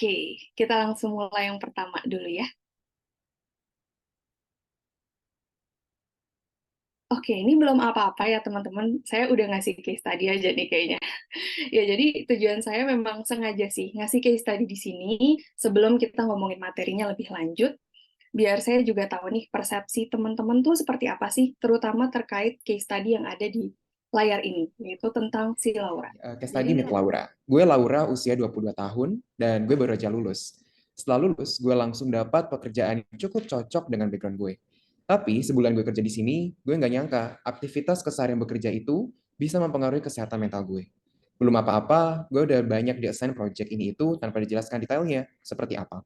Oke, kita langsung mulai yang pertama dulu ya. Oke, ini belum apa-apa ya teman-teman. Saya udah ngasih case tadi aja nih kayaknya. Ya, jadi tujuan saya memang sengaja sih ngasih case tadi di sini sebelum kita ngomongin materinya lebih lanjut, biar saya juga tahu nih persepsi teman-teman tuh seperti apa sih, terutama terkait case tadi yang ada di layar ini, yaitu tentang si Laura. Case Jadi tadi ini mit Laura. Gue Laura, usia 22 tahun, dan gue baru aja lulus. Setelah lulus, gue langsung dapat pekerjaan yang cukup cocok dengan background gue. Tapi sebulan gue kerja di sini, gue nggak nyangka aktivitas keseharian bekerja itu bisa mempengaruhi kesehatan mental gue. Belum apa-apa, gue udah banyak di-assign project ini itu tanpa dijelaskan detailnya seperti apa.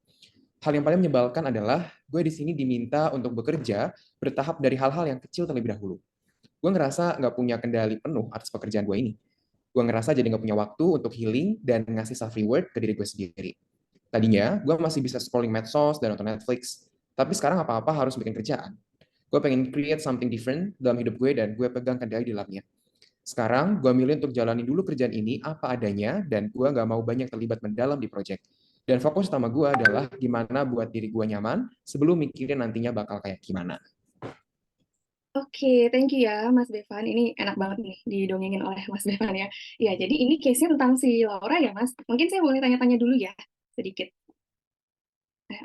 Hal yang paling menyebalkan adalah gue di sini diminta untuk bekerja bertahap dari hal-hal yang kecil terlebih dahulu. Gue ngerasa nggak punya kendali penuh atas pekerjaan gue ini. Gue ngerasa jadi nggak punya waktu untuk healing dan ngasih self reward ke diri gue sendiri. Tadinya gue masih bisa scrolling medsos dan nonton Netflix, tapi sekarang apa-apa harus bikin kerjaan. Gue pengen create something different dalam hidup gue dan gue pegang kendali di dalamnya. Sekarang gue milih untuk jalani dulu kerjaan ini apa adanya dan gue nggak mau banyak terlibat mendalam di project. Dan fokus utama gue adalah gimana buat diri gue nyaman sebelum mikirin nantinya bakal kayak gimana. Oke, thank you ya Mas Bevan. Ini enak banget nih didongengin oleh Mas Bevan ya. Ya, jadi ini case-nya tentang si Laura ya Mas. Mungkin saya boleh tanya-tanya dulu ya, sedikit.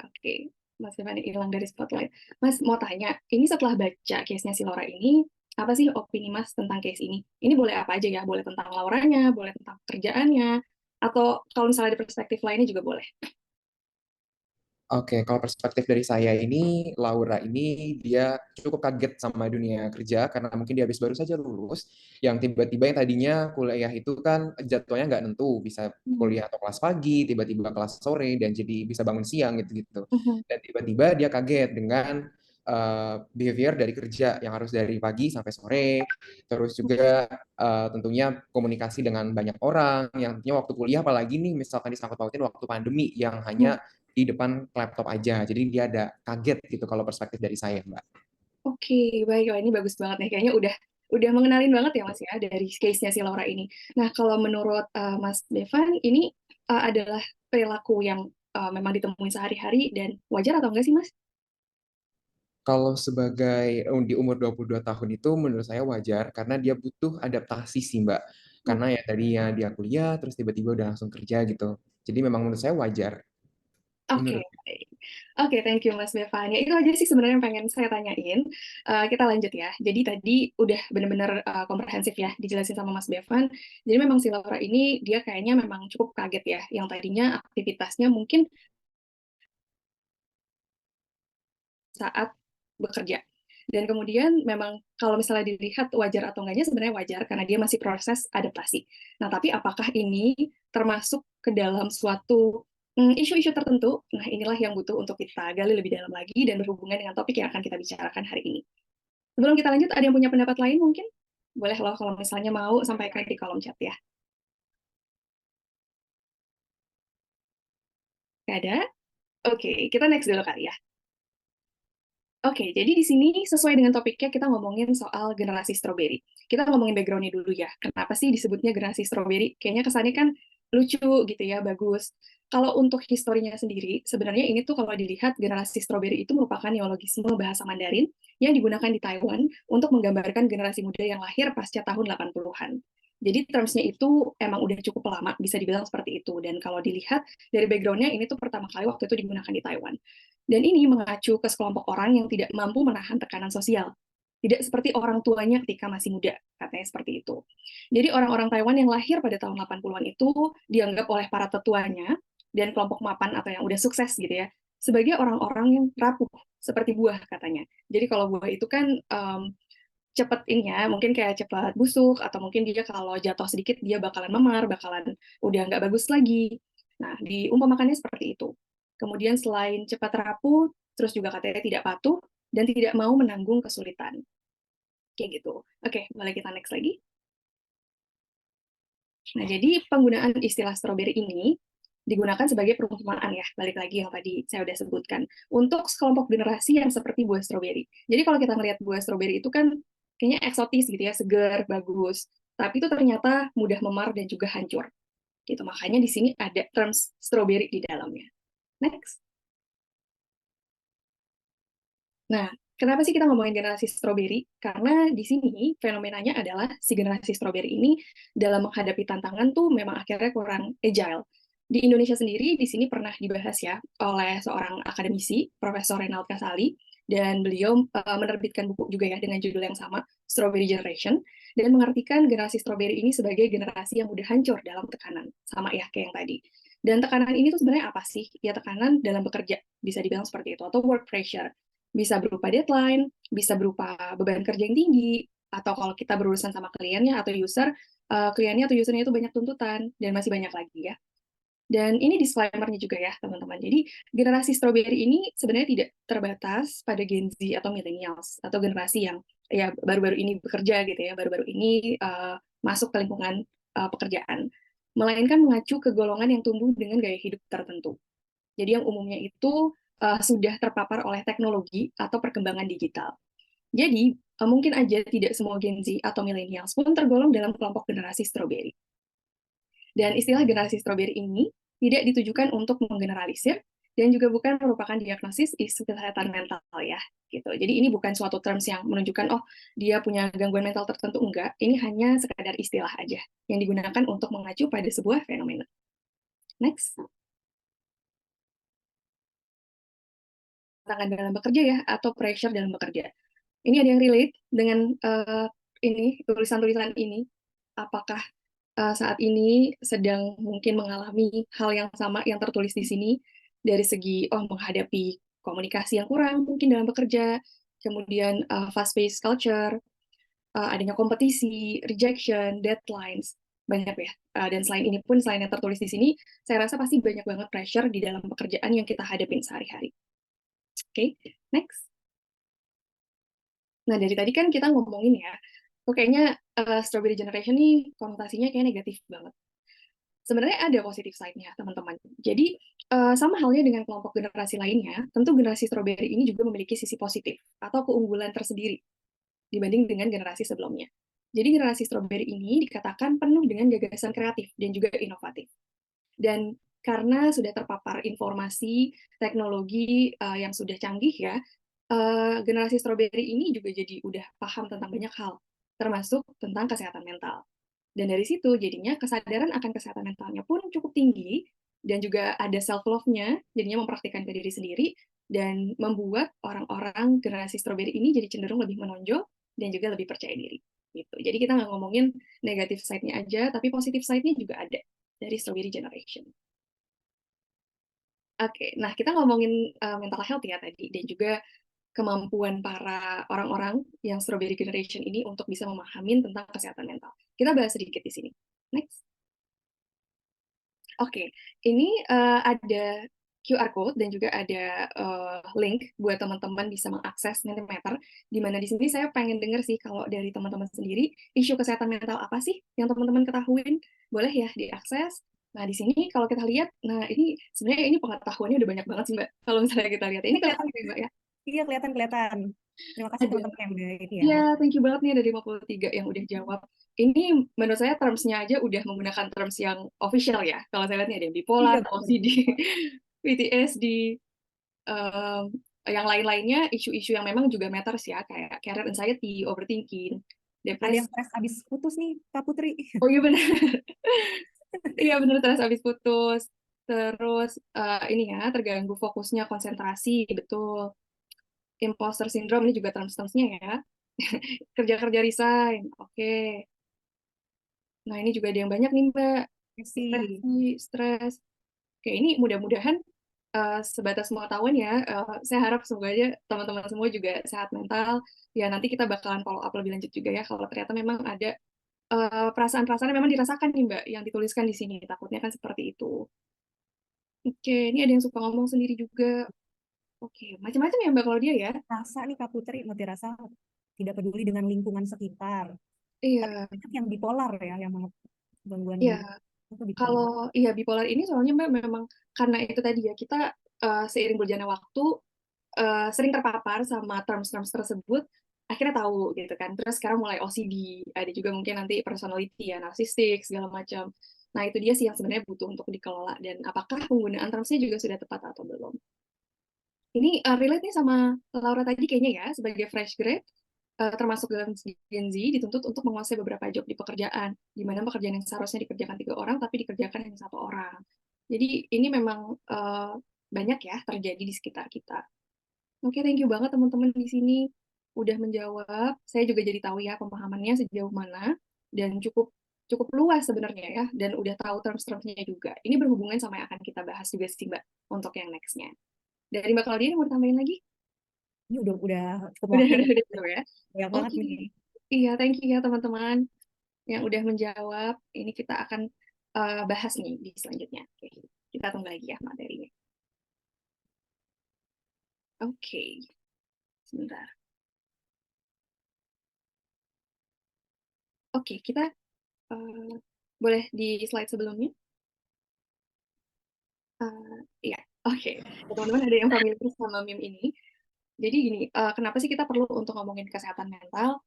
Oke, Mas Bevan hilang dari spotlight. Mas mau tanya, ini setelah baca case-nya si Laura ini, apa sih opini Mas tentang case ini? Ini boleh apa aja ya? Boleh tentang Lauranya, boleh tentang kerjaannya, atau kalau misalnya di perspektif lainnya juga boleh. Oke, kalau perspektif dari saya ini, Laura ini dia cukup kaget sama dunia kerja karena mungkin dia habis baru saja lulus, yang tiba-tiba yang tadinya kuliah itu kan jadwalnya nggak nentu, bisa Hmm. kuliah atau kelas pagi, tiba-tiba kelas sore, dan jadi bisa bangun siang gitu-gitu. Mhm. Dan tiba-tiba dia kaget dengan behavior dari kerja yang harus dari pagi sampai sore, terus juga tentunya komunikasi dengan banyak orang, yang tentunya waktu kuliah apalagi nih misalkan disangkut pautin waktu pandemi yang Hmm. hanya di depan laptop aja. Jadi dia ada kaget gitu kalau perspektif dari saya, Mbak. Oke, baik. Wah, ini bagus banget nih. Kayaknya udah mengenalin banget ya Mas ya dari case-nya si Laura ini. Nah, kalau menurut Mas Devan, ini adalah perilaku yang memang ditemui sehari-hari dan wajar atau enggak sih Mas? Kalau sebagai di umur 22 tahun itu menurut saya wajar karena dia butuh adaptasi sih, Mbak. Karena ya tadinya dia kuliah terus tiba-tiba udah langsung kerja gitu. Jadi memang menurut saya wajar. Oke, Menurut baik. Oke, thank you Mas Bevan. Ya, itu aja sih sebenarnya yang pengen saya tanyain. Kita lanjut ya. Jadi tadi udah benar-benar komprehensif ya dijelasin sama Mas Bevan. Jadi memang si Laura ini dia kayaknya memang cukup kaget ya. Yang tadinya aktivitasnya mungkin saat bekerja. Dan kemudian memang kalau misalnya dilihat wajar atau enggaknya sebenarnya wajar karena dia masih proses adaptasi. Nah, tapi apakah ini termasuk ke dalam suatu isu-isu tertentu? Nah, inilah yang butuh untuk kita gali lebih dalam lagi dan berhubungan dengan topik yang akan kita bicarakan hari ini. Sebelum kita lanjut, ada yang punya pendapat lain mungkin? Boleh loh kalau misalnya mau sampaikan di kolom chat ya. Nggak ada? Oke, kita next dulu kali ya. Oke, jadi di sini sesuai dengan topiknya kita ngomongin soal generasi strawberry. Kita ngomongin background-nya dulu ya. Kenapa sih disebutnya generasi strawberry? Kayaknya kesannya kan lucu gitu ya, bagus. Kalau untuk historinya sendiri, sebenarnya ini tuh kalau dilihat generasi strawberry itu merupakan neologisme bahasa Mandarin yang digunakan di Taiwan untuk menggambarkan generasi muda yang lahir pasca tahun 80-an. Jadi terms-nya itu emang udah cukup lama, bisa dibilang seperti itu. Dan kalau dilihat dari background-nya, ini tuh pertama kali waktu itu digunakan di Taiwan. Dan ini mengacu ke sekelompok orang yang tidak mampu menahan tekanan sosial. Tidak seperti orang tuanya ketika masih muda, katanya seperti itu. Jadi orang-orang Taiwan yang lahir pada tahun 80-an itu dianggap oleh para tetuanya dan kelompok mapan atau yang udah sukses gitu ya, sebagai orang-orang yang rapuh, seperti buah katanya. Jadi kalau buah itu kan cepet ini ya, mungkin kayak cepat busuk, atau mungkin dia kalau jatuh sedikit dia bakalan memar, bakalan udah nggak bagus lagi. Nah, diumpamakannya seperti itu. Kemudian selain cepat rapuh, terus juga katanya tidak patuh, dan tidak mau menanggung kesulitan. Kayak gitu. Oke, boleh kita next lagi. Nah, jadi penggunaan istilah strawberry ini digunakan sebagai perumpamaan ya, balik lagi yang tadi saya udah sebutkan, untuk sekelompok generasi yang seperti buah strawberry. Jadi kalau kita melihat buah strawberry itu kan kayaknya eksotis gitu ya, segar, bagus. Tapi itu ternyata mudah memar dan juga hancur. Gitu, makanya di sini ada terms strawberry di dalamnya. Next. Nah, kenapa sih kita ngomongin generasi strawberry? Karena di sini fenomenanya adalah si generasi strawberry ini dalam menghadapi tantangan tuh memang akhirnya kurang agile. Di Indonesia sendiri, di sini pernah dibahas ya oleh seorang akademisi, Profesor Renald Kasali, dan beliau menerbitkan buku juga ya dengan judul yang sama, Strawberry Generation, dan mengartikan generasi strawberry ini sebagai generasi yang udah hancur dalam tekanan, sama ya kayak yang tadi. Dan tekanan ini tuh sebenarnya apa sih? Ya tekanan dalam bekerja, bisa dibilang seperti itu, atau work pressure. Bisa berupa deadline, bisa berupa beban kerja yang tinggi, atau kalau kita berurusan sama kliennya atau user, kliennya atau usernya itu banyak tuntutan, dan masih banyak lagi ya. Dan ini disclaimer-nya juga ya, teman-teman. Jadi, generasi strawberry ini sebenarnya tidak terbatas pada Gen Z atau millennials, atau generasi yang ya baru-baru ini bekerja gitu ya, baru-baru ini masuk ke lingkungan pekerjaan. Melainkan mengacu ke golongan yang tumbuh dengan gaya hidup tertentu. Jadi yang umumnya itu sudah terpapar oleh teknologi atau perkembangan digital. Jadi, mungkin aja tidak semua Gen Z atau millennials pun tergolong dalam kelompok generasi strawberry. Dan istilah generasi strawberry ini tidak ditujukan untuk menggeneralisir dan juga bukan merupakan diagnosis isu kesehatan mental ya gitu. Jadi ini bukan suatu terms yang menunjukkan oh dia punya gangguan mental tertentu, enggak. Ini hanya sekadar istilah aja yang digunakan untuk mengacu pada sebuah fenomena. Next. Tantangan dalam bekerja ya atau pressure dalam bekerja. Ini ada yang relate dengan ini tulisan-tulisan ini. Apakah saat ini sedang mungkin mengalami hal yang sama yang tertulis di sini dari segi menghadapi komunikasi yang kurang mungkin dalam bekerja, kemudian fast-paced culture, adanya kompetisi, rejection, deadlines, banyak ya. Dan selain ini pun, selain yang tertulis di sini, saya rasa pasti banyak banget pressure di dalam pekerjaan yang kita hadapin sehari-hari. Oke, next. Nah, dari tadi kan kita ngomongin ya, kok kayaknya Strawberry Generation nih konotasinya kayak negatif banget. Sebenarnya ada positif side-nya, teman-teman. Jadi, sama halnya dengan kelompok generasi lainnya, tentu generasi Strawberry ini juga memiliki sisi positif atau keunggulan tersendiri dibanding dengan generasi sebelumnya. Jadi, generasi Strawberry ini dikatakan penuh dengan gagasan kreatif dan juga inovatif. Dan karena sudah terpapar informasi, teknologi yang sudah canggih ya, generasi strawberry ini juga jadi udah paham tentang banyak hal, termasuk tentang kesehatan mental. Dan dari situ jadinya kesadaran akan kesehatan mentalnya pun cukup tinggi, dan juga ada self love-nya, jadinya mempraktikkan ke diri sendiri, dan membuat orang-orang generasi strawberry ini jadi cenderung lebih menonjol dan juga lebih percaya diri. Gitu. Jadi kita nggak ngomongin negatif side-nya aja, tapi positif side-nya juga ada dari Strawberry Generation. Oke, nah kita ngomongin mental health ya tadi, dan juga kemampuan para orang-orang yang Strawberry Generation ini untuk bisa memahami tentang kesehatan mental. Kita bahas sedikit di sini. Next. Oke, ini ada QR code dan juga ada link buat teman-teman bisa mengakses Mentimeter, di mana di sini saya pengen dengar sih kalau dari teman-teman sendiri, isu kesehatan mental apa sih yang teman-teman ketahuin? Boleh ya diakses. Nah, di sini kalau kita lihat, nah ini sebenarnya ini pengetahuannya udah banyak banget sih, Mbak. Kalau misalnya kita lihat, ini Ini kelihatan kelihatan, ya, Mbak ya? iya kelihatan. Terima kasih Ada. teman-teman yang udah ini ya. Iya, thank you banget nih ada 53 yang udah jawab. Ini menurut saya terms-nya aja udah menggunakan terms yang official ya. Kalau saya lihat nih ada yang bipolar, Iya betul. OCD, PTSD, um, yang lain-lainnya isu-isu yang memang juga matters ya, kayak career anxiety, overthinking, Ada depresi. yang stres abis putus nih, Kak Putri. Oh iya benar. Iya benar, terus habis putus. Terus ini ya, terganggu fokusnya, konsentrasi, betul. Imposter syndrome ini juga terms-termsnya ya. Kerja-kerja resign, oke. Nah, ini juga ada yang banyak nih, Mbak. Depresi. Depresi, stres. Oke, ini mudah-mudahan sebatas pengetahuan ya. Saya harap semoga aja teman-teman semua juga sehat mental. Ya, nanti kita bakalan follow up lebih lanjut juga ya, kalau ternyata memang ada perasaan-perasaan yang memang dirasakan nih, Mbak, yang dituliskan di sini. Takutnya kan seperti itu. Oke, ini ada yang suka ngomong sendiri juga. Oke, macam-macam ya, Mbak, kalau dia ya. Rasa nih Kak Putri, mati rasa tidak peduli dengan lingkungan sekitar. Tapi Iya, banyak yang bipolar ya, yang gangguan iya. itu Kalau bipolar. iya bipolar ini soalnya Mbak memang karena itu tadi ya kita seiring berjalannya waktu sering terpapar sama terms-terms tersebut, akhirnya tahu gitu kan. Terus sekarang mulai OCD, ada juga mungkin nanti personality ya, narsistik segala macam. Nah, itu dia sih yang sebenarnya butuh untuk dikelola, dan apakah penggunaan terms-nya juga sudah tepat atau belum. Ini relate nih sama Laura tadi kayaknya ya, sebagai fresh grade, termasuk dalam Gen Z, dituntut untuk menguasai beberapa job di pekerjaan, di mana pekerjaan yang seharusnya dikerjakan 3 orang, tapi dikerjakan hanya 1 orang. Jadi ini memang banyak ya terjadi di sekitar kita. Oke, thank you banget teman-teman di sini udah menjawab. Saya juga jadi tahu ya pemahamannya sejauh mana, dan cukup cukup luas sebenarnya ya, dan udah tahu terms-termsnya juga. Ini berhubungan sama yang akan kita bahas juga sih Mbak untuk yang next-nya. Dari Mbak Claudia mau tambahin lagi? Ini udah cukup Udah, waktu udah cukup ya. banyak banget Oke. nih. Iya, thank you ya teman-teman yang udah menjawab. Ini kita akan bahas nih di selanjutnya. Oke. Kita tunggu lagi ya materinya. Oke. Sebentar. Oke, kita boleh di slide sebelumnya? Iya, oke. Teman-teman ada yang familiar sama meme ini? Jadi gini, kenapa sih kita perlu untuk ngomongin kesehatan mental?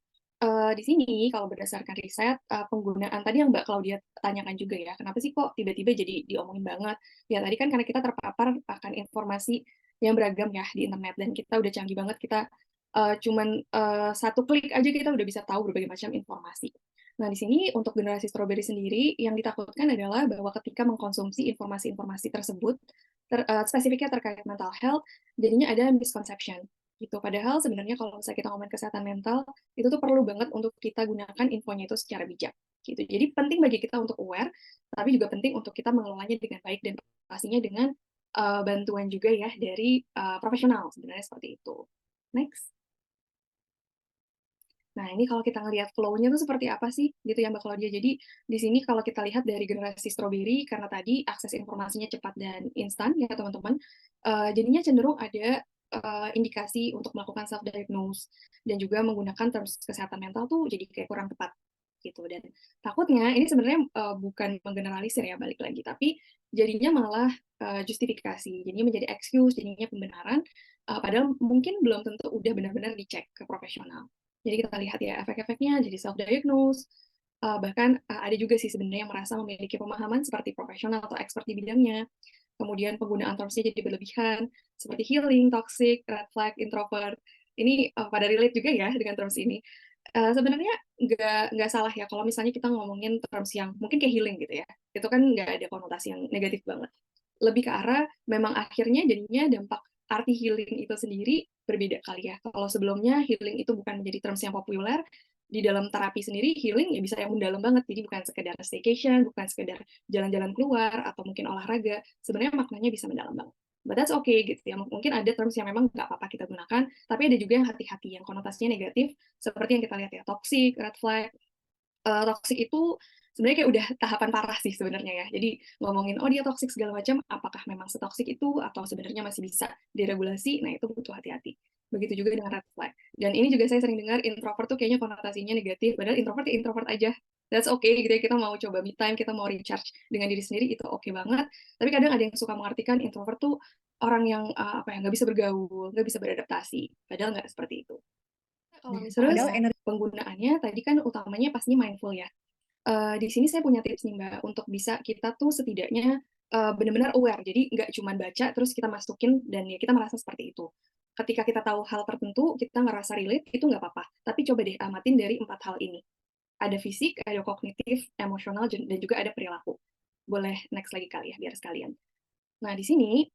Di sini kalau berdasarkan riset, penggunaan tadi yang Mbak Claudia tanyakan juga ya, kenapa sih kok tiba-tiba jadi diomongin banget? Ya tadi kan karena kita terpapar akan informasi yang beragam ya di internet, dan kita udah canggih banget, kita cuman 1 klik aja kita udah bisa tahu berbagai macam informasi. Nah, di sini untuk generasi strawberry sendiri yang ditakutkan adalah bahwa ketika mengkonsumsi informasi-informasi tersebut, spesifiknya terkait mental health, jadinya ada misconception gitu. Padahal sebenarnya kalau misalnya kita ngomongin kesehatan mental, itu tuh perlu banget untuk kita gunakan infonya itu secara bijak gitu. Jadi penting bagi kita untuk aware, tapi juga penting untuk kita mengelolanya dengan baik, dan pastinya dengan bantuan juga ya dari profesional, sebenarnya seperti itu. Next. Nah, ini kalau kita ngelihat flow-nya tuh seperti apa sih, gitu ya Mbak Claudia. Jadi, di sini kalau kita lihat dari generasi strawberry, karena tadi akses informasinya cepat dan instan ya teman-teman, jadinya cenderung ada indikasi untuk melakukan self-diagnose, dan juga menggunakan terms kesehatan mental tuh jadi kayak kurang tepat, gitu. Dan takutnya, ini sebenarnya bukan menggeneralisir ya, balik lagi, tapi jadinya malah justifikasi, jadinya menjadi excuse, jadinya pembenaran, padahal mungkin belum tentu udah benar-benar dicek ke profesional. Jadi kita lihat ya efek-efeknya, jadi self-diagnose, bahkan ada juga sih sebenarnya yang merasa memiliki pemahaman seperti profesional atau expert di bidangnya. Kemudian penggunaan termsnya jadi berlebihan, seperti healing, toxic, red flag, introvert. Ini pada relate juga ya dengan terms ini. Sebenarnya nggak salah ya kalau misalnya kita ngomongin terms yang mungkin kayak healing gitu ya. Itu kan nggak ada konotasi yang negatif banget. Lebih ke arah memang akhirnya jadinya dampak arti healing itu sendiri berbeda kali ya. Kalau sebelumnya healing itu bukan menjadi terms yang populer, di dalam terapi sendiri healing ya bisa yang mendalam banget. Jadi bukan sekedar staycation, bukan sekedar jalan-jalan keluar, atau mungkin olahraga. Sebenarnya maknanya bisa mendalam banget. But that's okay gitu ya. Mungkin ada terms yang memang nggak apa-apa kita gunakan, tapi ada juga yang hati-hati, yang konotasinya negatif, seperti yang kita lihat ya, toxic, red flag. Toxic itu sebenarnya kayak udah tahapan parah sih sebenarnya ya. Jadi ngomongin oh dia toxic segala macam, apakah memang setoxic itu atau sebenarnya masih bisa diregulasi? Nah, itu butuh hati-hati. Begitu juga dengan red flag. Dan ini juga saya sering dengar introvert tuh kayaknya konotasinya negatif, padahal introvert ya introvert aja. That's okay gitu ya, kita mau coba me time, kita mau recharge dengan diri sendiri, itu oke banget. Tapi kadang ada yang suka mengartikan introvert tuh orang yang apa ya, nggak bisa bergaul, nggak bisa beradaptasi. Padahal nggak seperti itu. Kalau Nah, misalnya padahal energi penggunaannya tadi kan utamanya pastinya mindful ya. Di sini saya punya tips nih Mbak, untuk bisa kita tuh setidaknya benar-benar aware. Jadi nggak cuma baca terus kita masukin dan ya kita merasa seperti itu. Ketika kita tahu hal tertentu, kita ngerasa relate, itu nggak apa-apa. Tapi coba deh amatin dari 4 hal ini. Ada fisik, ada kognitif, emosional, dan juga ada perilaku. Boleh next lagi kali ya, biar sekalian. Nah, di sini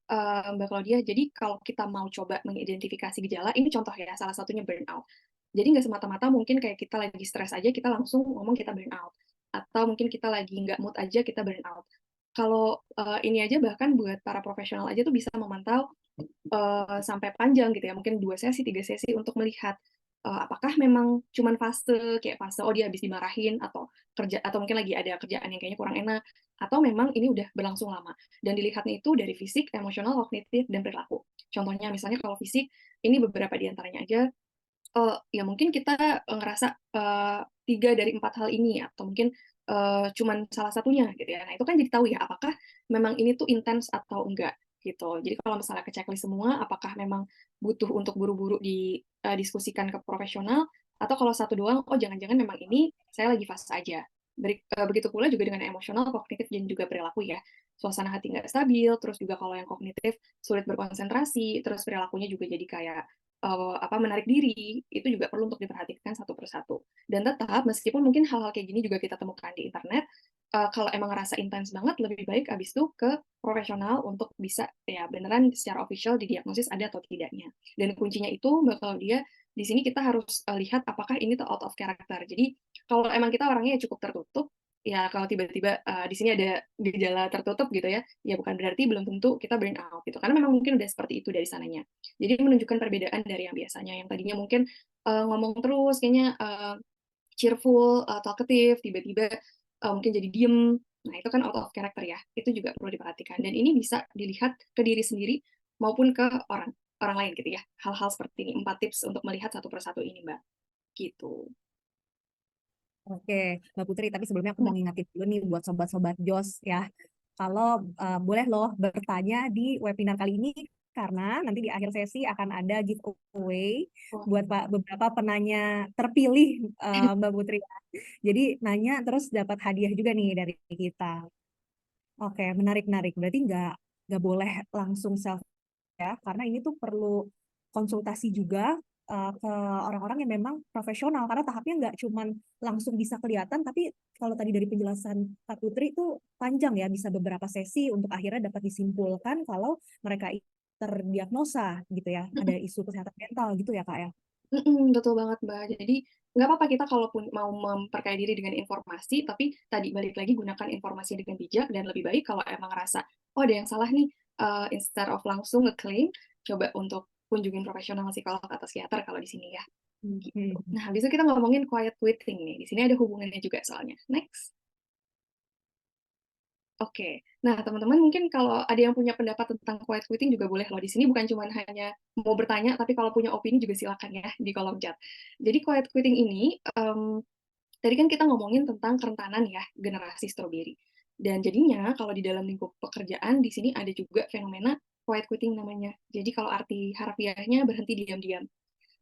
Mbak Claudia, jadi kalau kita mau coba mengidentifikasi gejala, ini contoh ya, salah satunya burnout. Jadi nggak semata-mata mungkin kayak kita lagi stres aja, kita langsung ngomong kita burnout. Atau mungkin kita lagi nggak mood aja, kita burnout. Kalau ini aja bahkan buat para profesional aja tuh bisa memantau sampai panjang gitu ya, mungkin 2 sesi, 3 sesi untuk melihat apakah memang cuman fase, kayak fase, oh dia habis dimarahin, atau mungkin lagi ada kerjaan yang kayaknya kurang enak, atau memang ini udah berlangsung lama. Dan dilihatnya itu dari fisik, emosional, kognitif, dan perilaku. Contohnya misalnya kalau fisik, ini beberapa di antaranya aja, ya mungkin kita ngerasa 3 dari 4 hal ini, atau mungkin cuman salah satunya gitu ya. Nah, itu kan jadi tahu ya apakah memang ini tuh intens atau enggak gitu. Jadi kalau misalnya ke checklist semua, apakah memang butuh untuk buru-buru didiskusikan ke profesional, atau kalau satu doang, oh jangan-jangan memang ini saya lagi fase aja Begitu pula juga dengan emosional, kognitif, dan juga perilaku ya. Suasana hati nggak stabil, terus juga kalau yang kognitif sulit berkonsentrasi, terus perilakunya juga jadi kayak menarik diri, itu juga perlu untuk diperhatikan satu persatu. Dan tetap, meskipun mungkin hal-hal kayak gini juga kita temukan di internet, kalau emang ngerasa intens banget, lebih baik abis itu ke profesional untuk bisa ya beneran secara official didiagnosis ada atau tidaknya. Dan kuncinya itu bakal dia di sini kita harus lihat apakah ini tuh out of character. Jadi kalau emang kita orangnya cukup tertutup, ya kalau tiba-tiba di sini ada gejala tertutup gitu ya, ya bukan berarti belum tentu kita burn out gitu. Karena memang mungkin udah seperti itu dari sananya. Jadi menunjukkan perbedaan dari yang biasanya, yang tadinya mungkin ngomong terus, kayaknya cheerful, talkative, tiba-tiba mungkin jadi diem. Nah, itu kan out of character ya. Itu juga perlu diperhatikan. Dan ini bisa dilihat ke diri sendiri maupun ke orang orang lain gitu ya. Hal-hal seperti ini. 4 tips untuk melihat satu persatu ini, Mbak. Gitu. Oke, Mbak Putri, tapi sebelumnya aku Hmm. mau ngingetin dulu nih buat sobat-sobat JOS ya. Kalau boleh loh bertanya di webinar kali ini karena nanti di akhir sesi akan ada giveaway Oh. buat beberapa penanya terpilih Mbak Putri. Jadi nanya terus dapat hadiah juga nih dari kita. Oke, menarik-menarik. Berarti nggak boleh langsung self ya, karena ini tuh perlu konsultasi juga ke orang-orang yang memang profesional, karena tahapnya nggak cuman langsung bisa kelihatan, tapi kalau tadi dari penjelasan Kak Putri itu panjang ya, bisa beberapa sesi untuk akhirnya dapat disimpulkan kalau mereka terdiagnosa gitu ya, ada isu kesehatan mental gitu ya Kak ya. Betul banget, Mbak. Jadi, nggak apa-apa kita kalaupun mau memperkaya diri dengan informasi, tapi tadi balik lagi gunakan informasi dengan bijak dan lebih baik kalau emang ngerasa, oh ada yang salah nih, instead of langsung ngeklaim, coba untuk kunjungin profesional psikolog atau psikiater kalau di sini ya. Gitu. Hmm. Nah, habis itu kita ngomongin quiet quitting nih. Di sini ada hubungannya juga soalnya. Next. Oke. Nah, teman-teman mungkin kalau ada yang punya pendapat tentang quiet quitting juga boleh loh. Di sini bukan cuma hanya mau bertanya, tapi kalau punya opini juga silakan ya di kolom chat. Jadi quiet quitting ini, tadi kan kita ngomongin tentang kerentanan ya, generasi strawberry. Dan jadinya kalau di dalam lingkup pekerjaan, di sini ada juga fenomena quiet quitting namanya. Jadi kalau arti harfiahnya berhenti diam-diam.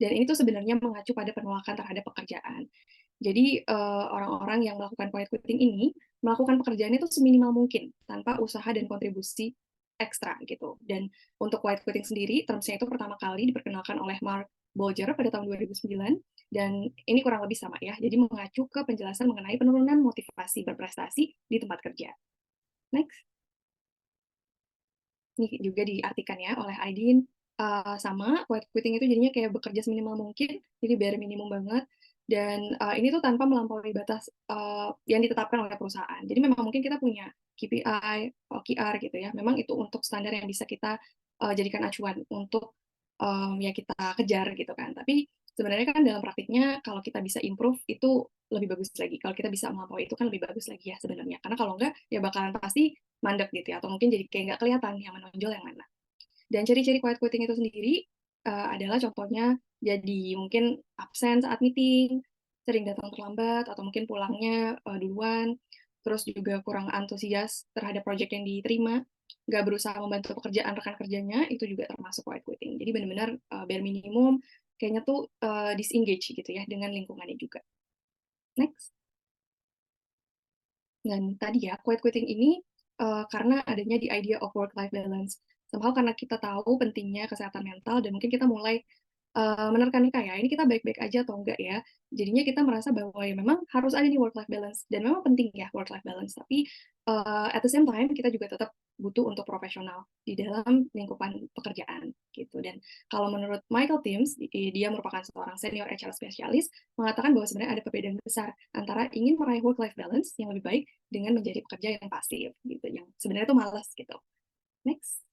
Dan ini tuh sebenarnya mengacu pada penolakan terhadap pekerjaan. Jadi orang-orang yang melakukan quiet quitting ini melakukan pekerjaannya itu seminimal mungkin tanpa usaha dan kontribusi ekstra gitu. Dan untuk quiet quitting sendiri, termsnya itu pertama kali diperkenalkan oleh Mark Bolger pada tahun 2009 dan ini kurang lebih sama ya. Jadi mengacu ke penjelasan mengenai penurunan motivasi berprestasi di tempat kerja. Next. Ini juga diartikan ya oleh Aidin. Sama, quiet quitting itu jadinya kayak bekerja seminimal mungkin, jadi bare minimum banget. Dan ini tuh tanpa melampaui batas yang ditetapkan oleh perusahaan. Jadi memang mungkin kita punya KPI, OKR gitu ya. Memang itu untuk standar yang bisa kita jadikan acuan untuk ya kita kejar gitu kan. Tapi sebenarnya kan dalam praktiknya kalau kita bisa improve itu lebih bagus lagi. Kalau kita bisa melampaui itu kan lebih bagus lagi ya sebenarnya. Karena kalau enggak ya bakalan pasti mandek gitu ya. Atau mungkin jadi kayak nggak kelihatan yang menonjol yang mana. Dan ciri-ciri quiet quitting itu sendiri adalah contohnya jadi mungkin absen saat meeting, sering datang terlambat, atau mungkin pulangnya duluan, terus juga kurang antusias terhadap proyek yang diterima, nggak berusaha membantu pekerjaan rekan kerjanya, itu juga termasuk quiet quitting. Jadi benar-benar bare minimum, kayaknya tuh disengage gitu ya dengan lingkungannya juga. Next. Dan tadi ya, quiet quitting ini karena adanya di idea of work-life balance. Somehow karena kita tahu pentingnya kesehatan mental dan mungkin kita mulai menerkani kayak ini kita baik-baik aja atau enggak ya. Jadinya kita merasa bahwa ya memang harus ada nih work-life balance dan memang penting ya work-life balance. Tapi at the same time kita juga tetap butuh untuk profesional di dalam lingkupan pekerjaan gitu. Dan kalau menurut Michael Timms, dia merupakan seorang senior HR spesialis, mengatakan bahwa sebenarnya ada perbedaan besar antara ingin meraih work-life balance yang lebih baik dengan menjadi pekerja yang pasif gitu, yang sebenarnya itu malas gitu. Next.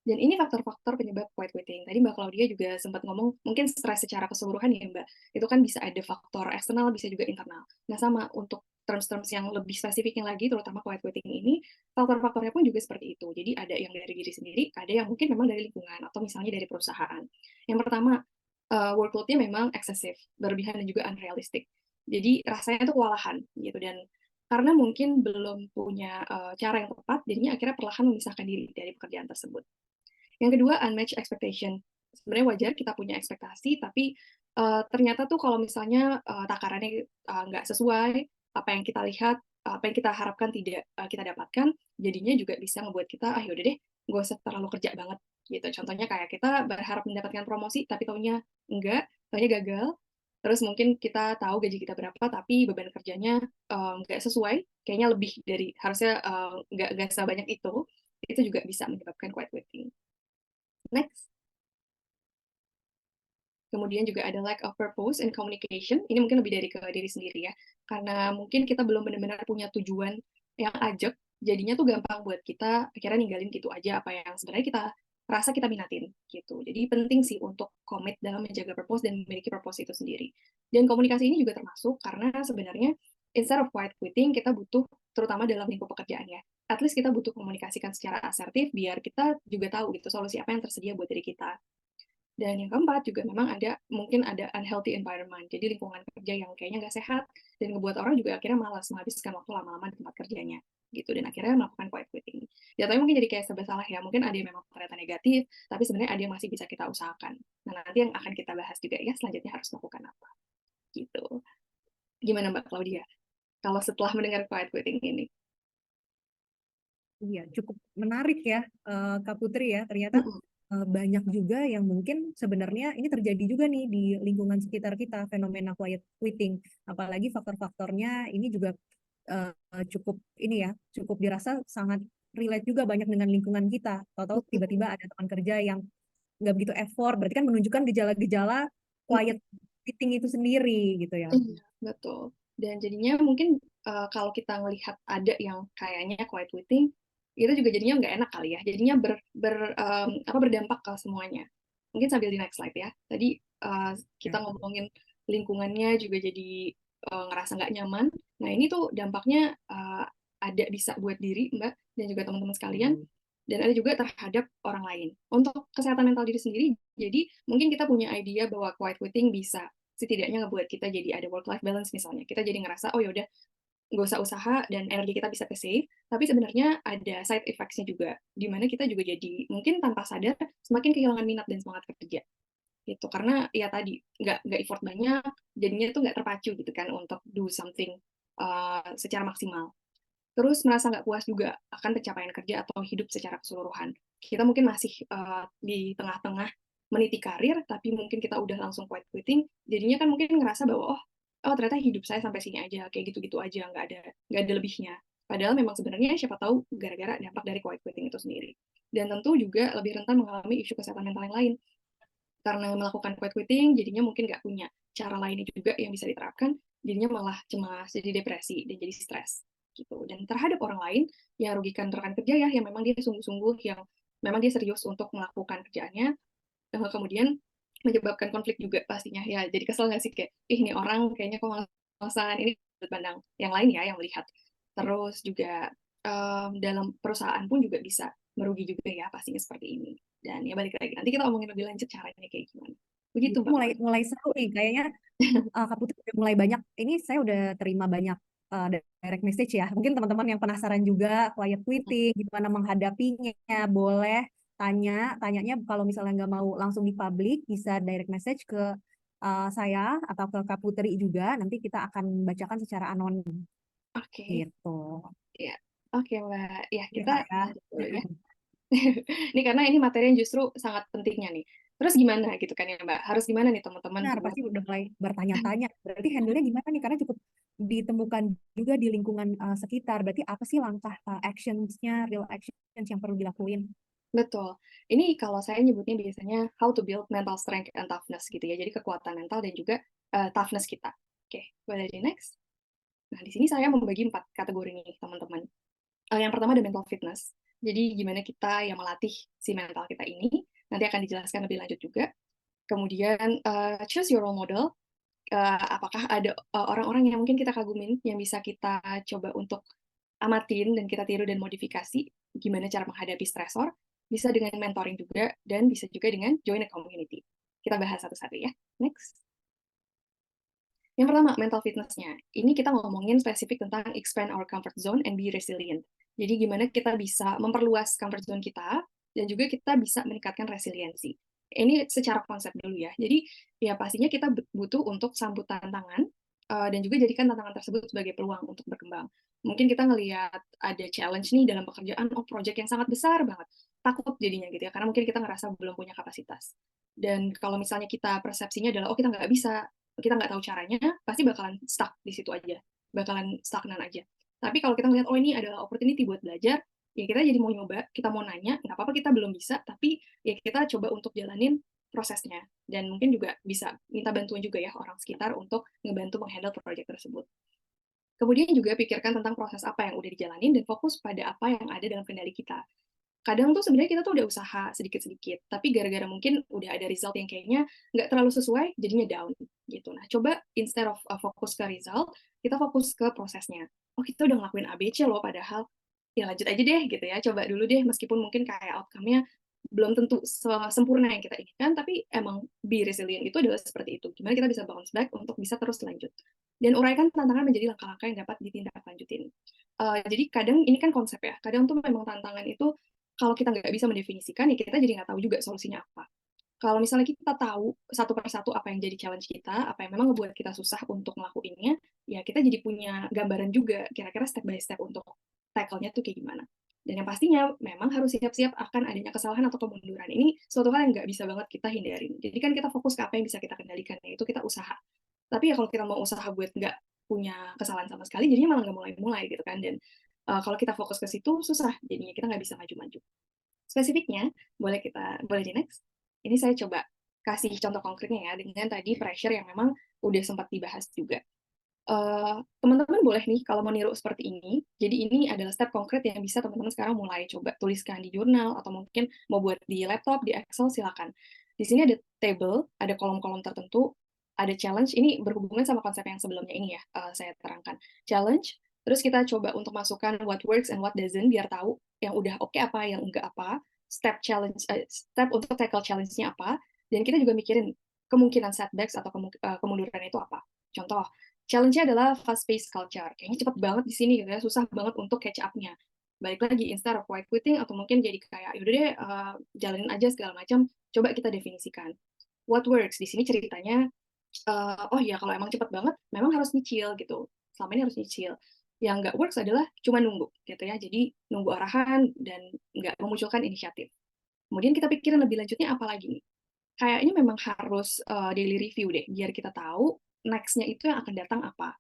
Dan ini faktor-faktor penyebab quiet quitting. Tadi Mbak Claudia juga sempat ngomong, mungkin stres secara keseluruhan ya Mbak. Itu kan bisa ada faktor eksternal, bisa juga internal. Nah sama, untuk terms-terms yang lebih spesifiknya lagi, terutama quiet quitting ini, faktor-faktornya pun juga seperti itu. Jadi ada yang dari diri sendiri, ada yang mungkin memang dari lingkungan, atau misalnya dari perusahaan. Yang pertama, workload-nya memang eksesif, berlebihan dan juga unrealistic. Jadi rasanya tuh kewalahan gitu, dan karena mungkin belum punya cara yang tepat, jadinya akhirnya perlahan memisahkan diri dari pekerjaan tersebut. Yang kedua, unmatched expectation. Sebenarnya wajar kita punya ekspektasi, tapi ternyata tuh kalau misalnya takarannya nggak sesuai apa yang kita lihat, apa yang kita harapkan tidak kita dapatkan, jadinya juga bisa ngebuat kita, ah yaudah deh, nggak usah terlalu kerja banget gitu. Contohnya kayak kita berharap mendapatkan promosi, tapi taunya enggak, taunya gagal. Terus mungkin kita tahu gaji kita berapa, tapi beban kerjanya nggak sesuai, kayaknya lebih dari harusnya nggak sebanyak itu juga bisa menyebabkan quiet quitting. Next. Kemudian juga ada lack of purpose and communication. Ini mungkin lebih dari ke diri sendiri ya. Karena mungkin kita belum benar-benar punya tujuan yang ajak, jadinya tuh gampang buat kita akhirnya ninggalin gitu aja apa yang sebenarnya kita rasa kita minatin gitu. Jadi penting sih untuk komit dalam menjaga purpose dan memiliki purpose itu sendiri. Dan komunikasi ini juga termasuk karena sebenarnya instead of quiet quitting, kita butuh terutama dalam lingkup pekerjaannya. At least kita butuh komunikasikan secara asertif biar kita juga tahu gitu solusi apa yang tersedia buat diri kita. Dan yang keempat juga memang mungkin ada unhealthy environment, jadi lingkungan kerja yang kayaknya nggak sehat, dan ngebuat orang juga akhirnya malas menghabiskan waktu lama-lama di tempat kerjanya, gitu, dan akhirnya melakukan quiet quitting. Jatuhnya mungkin jadi kayak serba salah ya, mungkin ada yang memang ternyata negatif, tapi sebenarnya ada yang masih bisa kita usahakan. Nah, nanti yang akan kita bahas juga ya, selanjutnya harus melakukan apa, gitu. Gimana Mbak Claudia, kalau setelah mendengar quiet quitting ini? Iya, cukup menarik ya, Kak Putri ya. Ternyata banyak juga yang mungkin sebenarnya ini terjadi juga nih di lingkungan sekitar kita, fenomena quiet quitting. Apalagi faktor-faktornya ini juga cukup ini ya, cukup dirasa sangat relate juga banyak dengan lingkungan kita. Tahu-tahu tiba-tiba ada teman kerja yang nggak begitu effort, berarti kan menunjukkan gejala-gejala quiet quitting itu sendiri gitu ya. Iya, betul. Dan jadinya mungkin kalau kita ngelihat ada yang kayaknya quiet quitting, itu juga jadinya nggak enak kali ya. Jadinya berdampak ke semuanya. Mungkin sambil di next slide ya. Tadi kita ngomongin lingkungannya juga jadi ngerasa nggak nyaman. Nah ini tuh dampaknya ada bisa buat diri Mbak dan juga teman-teman sekalian. Dan ada juga terhadap orang lain. Untuk kesehatan mental diri sendiri, jadi mungkin kita punya idea bahwa quiet quitting bisa setidaknya ngebuat kita jadi ada work life balance misalnya. Kita jadi ngerasa oh yaudah nggak usah usaha dan energi kita bisa ke save, tapi sebenarnya ada side effects-nya juga, di mana kita juga jadi mungkin tanpa sadar semakin kehilangan minat dan semangat kerja gitu karena ya tadi nggak effort banyak, jadinya tuh nggak terpacu gitu kan untuk do something secara maksimal. Terus merasa nggak puas juga akan pencapaian kerja atau hidup secara keseluruhan. Kita mungkin masih di tengah-tengah meniti karir, tapi mungkin kita udah langsung quiet quitting, jadinya kan mungkin ngerasa bahwa oh ternyata hidup saya sampai sini aja, kayak gitu-gitu aja, nggak ada lebihnya. Padahal memang sebenarnya siapa tahu gara-gara dampak dari quiet quitting itu sendiri. Dan tentu juga lebih rentan mengalami isu kesehatan mental yang lain. Karena melakukan quiet quitting, jadinya mungkin nggak punya cara lainnya juga yang bisa diterapkan, jadinya malah cemas, jadi depresi, dan jadi stres. Gitu. Dan terhadap orang lain, yang rugikan rekan kerja ya, yang memang dia sungguh-sungguh, yang memang dia serius untuk melakukan kerjaannya, kemudian menyebabkan konflik juga pastinya. Ya, jadi kesel nggak sih kayak, ih ini orang kayaknya kok malas-malasan, ini sudut pandang yang lain ya yang melihat. Terus juga dalam perusahaan pun juga bisa merugi juga ya pastinya seperti ini. Dan ya balik lagi, nanti kita omongin lebih lanjut caranya kayak gimana. Begitu Mbak. Mulai seru nih kayaknya. Kak Putri udah mulai banyak. Ini saya udah terima banyak direct message ya. Mungkin teman-teman yang penasaran juga quiet quitting, gimana menghadapinya, boleh tanyanya kalau misalnya nggak mau langsung di publik, bisa direct message ke saya atau ke Kak Putri juga. Nanti kita akan bacakan secara anonim. Oke. Gitu. Ya. Oke Mbak. Ya, Ya, kita Kak, ya. lanjut dulu ya. Ini karena ini materi yang justru sangat pentingnya nih. Terus gimana gitu kan ya Mbak? Harus gimana nih teman-teman Benar, buat pasti udah mulai bertanya-tanya. Berarti handle-nya gimana nih? Karena cukup ditemukan juga di lingkungan sekitar. Berarti apa sih langkah actions-nya, real actions yang perlu dilakuin? Betul. Ini kalau saya nyebutnya biasanya how to build mental strength and toughness gitu ya. Jadi kekuatan mental dan juga toughness kita. Oke, boleh di next. Nah, di sini saya membagi 4 kategori nih, teman-teman. Yang pertama ada mental fitness. Jadi gimana kita yang melatih si mental kita ini. Nanti akan dijelaskan lebih lanjut juga. Kemudian choose your role model. Apakah ada orang-orang yang mungkin kita kagumin, yang bisa kita coba untuk amatin dan kita tiru dan modifikasi gimana cara menghadapi stresor, bisa dengan mentoring juga, dan bisa juga dengan join a community. Kita bahas satu-satu ya. Next. Yang pertama, mental fitness-nya. Ini kita ngomongin spesifik tentang expand our comfort zone and be resilient. Jadi gimana kita bisa memperluas comfort zone kita, dan juga kita bisa meningkatkan resiliensi. Ini secara konsep dulu ya. Jadi ya pastinya kita butuh untuk sambut tantangan dan juga jadikan tantangan tersebut sebagai peluang untuk berkembang. Mungkin kita ngelihat ada challenge nih dalam pekerjaan, oh project yang sangat besar banget, takut jadinya gitu ya, karena mungkin kita ngerasa belum punya kapasitas. Dan kalau misalnya kita persepsinya adalah, oh kita nggak bisa, kita nggak tahu caranya, pasti bakalan stuck di situ aja, bakalan stagnan aja. Tapi kalau kita ngelihat, oh ini adalah opportunity buat belajar, ya kita jadi mau nyoba, kita mau nanya, nggak apa-apa kita belum bisa, tapi ya kita coba untuk jalanin prosesnya. Dan mungkin juga bisa minta bantuan juga ya orang sekitar untuk ngebantu menghandle proyek tersebut. Kemudian juga pikirkan tentang proses apa yang udah dijalanin dan fokus pada apa yang ada dalam kendali kita. Kadang tuh sebenarnya kita tuh udah usaha sedikit-sedikit, tapi gara-gara mungkin udah ada result yang kayaknya nggak terlalu sesuai, jadinya down gitu. Nah, coba instead of fokus ke result, kita fokus ke prosesnya. Oh, kita udah ngelakuin ABC loh, padahal ya lanjut aja deh gitu ya. Coba dulu deh, meskipun mungkin kayak outcome-nya belum tentu sempurna yang kita inginkan, tapi emang be resilient itu adalah seperti itu. Gimana kita bisa bounce back untuk bisa terus lanjut. Dan uraikan tantangan menjadi langkah-langkah yang dapat ditindaklanjutin. Jadi kadang ini kan konsep ya, kadang tuh memang tantangan itu kalau kita nggak bisa mendefinisikan, ya kita jadi nggak tahu juga solusinya apa. Kalau misalnya kita tahu satu persatu apa yang jadi challenge kita, apa yang memang ngebuat kita susah untuk ngelakuinnya, ya kita jadi punya gambaran juga kira-kira step by step untuk tackle-nya tuh kayak gimana. Dan yang pastinya memang harus siap-siap akan adanya kesalahan atau kemunduran. Ini suatu hal yang nggak bisa banget kita hindarin. Jadi kan kita fokus ke apa yang bisa kita kendalikan, yaitu kita usaha. Tapi ya kalau kita mau usaha buat nggak punya kesalahan sama sekali, jadinya malah nggak mulai-mulai gitu kan. Dan kalau kita fokus ke situ, susah. Jadinya kita nggak bisa maju-maju. Spesifiknya, boleh di next. Ini saya coba kasih contoh konkretnya ya, dengan tadi pressure yang memang udah sempat dibahas juga. Teman-teman boleh nih kalau mau niru seperti ini, jadi ini adalah step konkret yang bisa teman-teman sekarang mulai coba tuliskan di jurnal, atau mungkin mau buat di laptop, di Excel, silakan. Di sini ada table, ada kolom-kolom tertentu, ada challenge, ini berhubungan sama konsep yang sebelumnya ini ya, saya terangkan. Challenge, terus kita coba untuk masukkan what works and what doesn't, biar tahu yang udah oke apa, yang enggak apa, step untuk tackle challenge-nya apa, dan kita juga mikirin kemungkinan setbacks atau kemunduran itu apa. Contoh, challenge-nya adalah fast-paced culture. Kayaknya cepet banget di sini gitu ya, susah banget untuk catch up-nya. Balik lagi, instead of quiet quitting, atau mungkin jadi kayak, yaudah deh, jalanin aja segala macam, coba kita definisikan. What works? Di sini ceritanya, oh ya kalau emang cepet banget, memang harus nyicil gitu. Selama ini harus nyicil. Yang nggak works adalah cuma nunggu gitu ya. Jadi nunggu arahan dan nggak memunculkan inisiatif. Kemudian kita pikirin lebih lanjutnya apa lagi nih. Kayaknya memang harus daily review deh, biar kita tahu next-nya itu yang akan datang apa.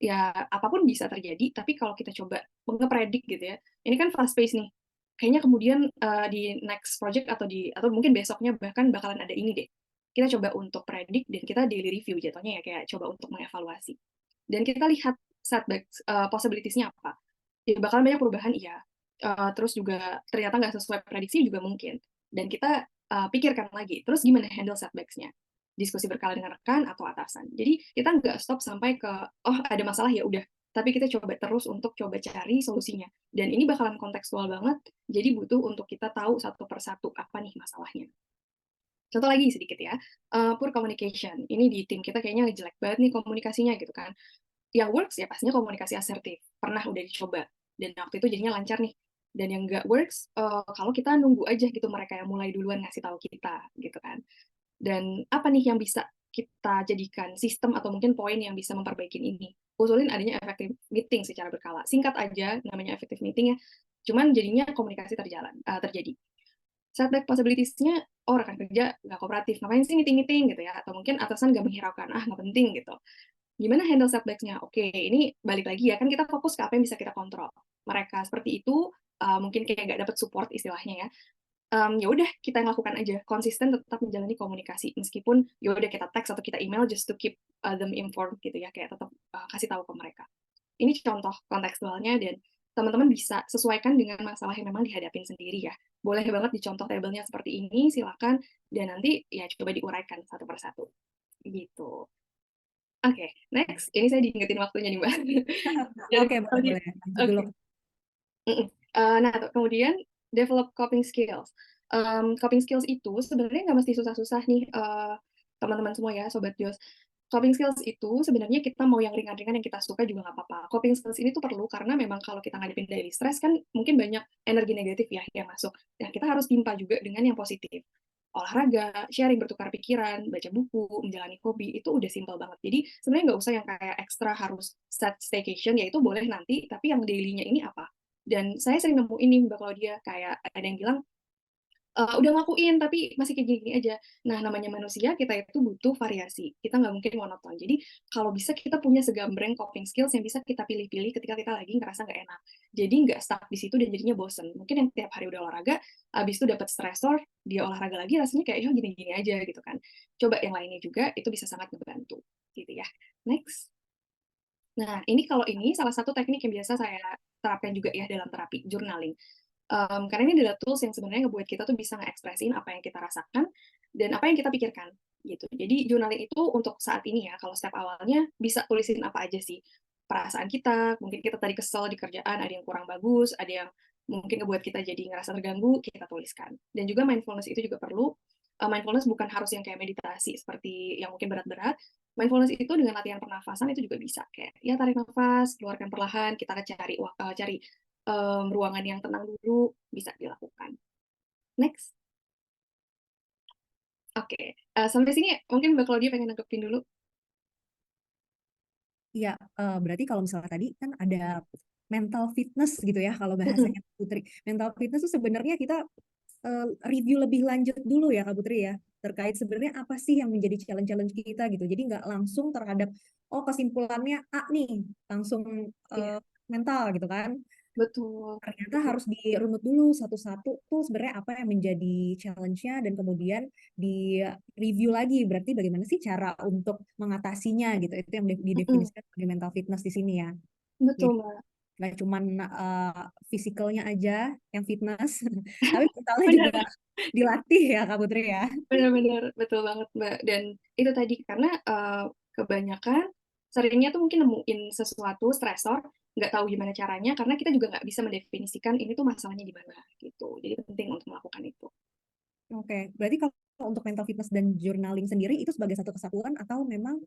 Ya, apapun bisa terjadi, tapi kalau kita coba ngepredik gitu ya, ini kan fast pace nih. Kayaknya kemudian di next project atau mungkin besoknya bahkan bakalan ada ini deh. Kita coba untuk predik dan kita daily review jatuhnya ya, kayak coba untuk mengevaluasi. Dan kita lihat setbacks, possibilities-nya apa. Ya, bakalan banyak perubahan, iya. Terus juga ternyata nggak sesuai prediksi juga mungkin. Dan kita pikirkan lagi, terus gimana handle setbacks-nya? Diskusi berkala dengan rekan atau atasan. Jadi kita nggak stop sampai ke, oh ada masalah ya udah, tapi kita coba terus untuk coba cari solusinya. Dan ini bakalan kontekstual banget, jadi butuh untuk kita tahu satu persatu apa nih masalahnya. Contoh lagi sedikit ya, poor communication. Ini di tim kita kayaknya jelek banget nih komunikasinya gitu kan. Yang works ya pastinya komunikasi asertif. Pernah udah dicoba, dan waktu itu jadinya lancar nih. Dan yang nggak works, kalau kita nunggu aja gitu mereka yang mulai duluan ngasih tahu kita gitu kan. Dan apa nih yang bisa kita jadikan sistem atau mungkin poin yang bisa memperbaiki ini? Usulin adanya effective meeting secara berkala. Singkat aja namanya effective meeting ya. Cuman jadinya komunikasi terjadi. Setback possibilities-nya, oh rekan kerja nggak kooperatif, ngapain sih meeting-meeting gitu ya, atau mungkin atasan nggak menghiraukan, ah nggak penting gitu. Gimana handle setback-nya? Oke, ini balik lagi ya, kan kita fokus ke apa yang bisa kita kontrol. Mereka seperti itu, mungkin kayak nggak dapat support istilahnya ya. Ya udah kita lakukan aja, konsisten tetap menjalani komunikasi, meskipun ya udah kita text atau kita email just to keep them informed gitu ya, kayak tetap kasih tahu ke mereka. Ini contoh kontekstualnya, dan teman-teman bisa sesuaikan dengan masalah yang memang dihadapin sendiri ya. Boleh banget dicontoh tabelnya seperti ini, silakan, dan nanti ya coba diuraikan satu persatu. Gitu. Oke, next. Ini saya diingetin waktunya nih, Mbak. Oke, boleh. Lanjut dulu. Nah, kemudian develop coping skills. Coping skills itu sebenarnya nggak mesti susah-susah nih, teman-teman semua ya, Sobat Jos. Coping skills itu sebenarnya kita mau yang ringan-ringan yang kita suka juga nggak apa-apa. Coping skills ini tuh perlu karena memang kalau kita ngadepin daily stress kan mungkin banyak energi negatif ya yang masuk. Nah, kita harus timpa juga dengan yang positif. olahraga, sharing, bertukar pikiran, baca buku, menjalani hobi, itu udah simpel banget. Jadi sebenarnya nggak usah yang kayak ekstra harus set staycation, ya itu boleh nanti, tapi yang daily-nya ini apa? Dan saya sering nemu ini Mbak Claudia, kayak ada yang bilang, udah ngelakuin tapi masih kayak gini aja. Nah, namanya manusia, kita itu butuh variasi. Kita nggak mungkin monoton. Jadi, kalau bisa kita punya segambreng coping skills yang bisa kita pilih-pilih ketika kita lagi ngerasa nggak enak. Jadi, nggak stuck di situ dan jadinya bosen. Mungkin yang tiap hari udah olahraga, abis itu dapat stressor, dia olahraga lagi, rasanya kayak, ya gini-gini aja gitu kan. Coba yang lainnya juga, itu bisa sangat ngebantu. Gitu ya. Next. Nah, ini kalau ini salah satu teknik yang biasa saya terapkan juga ya dalam terapi, journaling. Karena ini adalah tools yang sebenarnya ngebuat kita tuh bisa nge-ekspresin apa yang kita rasakan dan apa yang kita pikirkan gitu. Jadi journaling itu untuk saat ini ya, kalau step awalnya bisa tulisin apa aja sih perasaan kita, mungkin kita tadi kesel di kerjaan, ada yang kurang bagus, ada yang mungkin ngebuat kita jadi ngerasa terganggu, kita tuliskan. Dan juga mindfulness itu juga perlu. Mindfulness bukan harus yang kayak meditasi seperti yang mungkin berat-berat. Mindfulness itu dengan latihan pernafasan itu juga bisa kayak ya tarik nafas, keluarkan perlahan, kita cari ruangan yang tenang dulu, bisa dilakukan. Next. Oke, sampai sini mungkin Mbak Claudia pengen nanggepin dulu. Ya, berarti kalau misalnya tadi kan ada mental fitness gitu ya kalau bahasanya Putri. Mental fitness itu sebenarnya kita review lebih lanjut dulu ya Kak Putri ya, terkait sebenarnya apa sih yang menjadi challenge-challenge kita gitu. Jadi nggak langsung terhadap oh kesimpulannya A nih langsung Iya, mental gitu kan. betul. Ternyata Betul. harus dirunut dulu satu-satu tuh sebenarnya apa yang menjadi challenge-nya dan kemudian di review lagi berarti bagaimana sih cara untuk mengatasinya gitu. Itu yang didefinisikan sebagai mental fitness di sini ya. Betul, Jadi Mbak. nggak cuman fisikalnya aja yang fitness, tapi mentalnya juga Benar, dilatih ya Kak Putri ya. benar, betul banget, Mbak. Dan itu tadi, karena kebanyakan seringnya tuh mungkin nemuin sesuatu, stresor, nggak tahu gimana caranya, karena kita juga nggak bisa mendefinisikan ini tuh masalahnya di mana, gitu. Jadi penting untuk melakukan itu. Oke, berarti kalau untuk mental fitness dan journaling sendiri itu sebagai satu kesatuan atau memang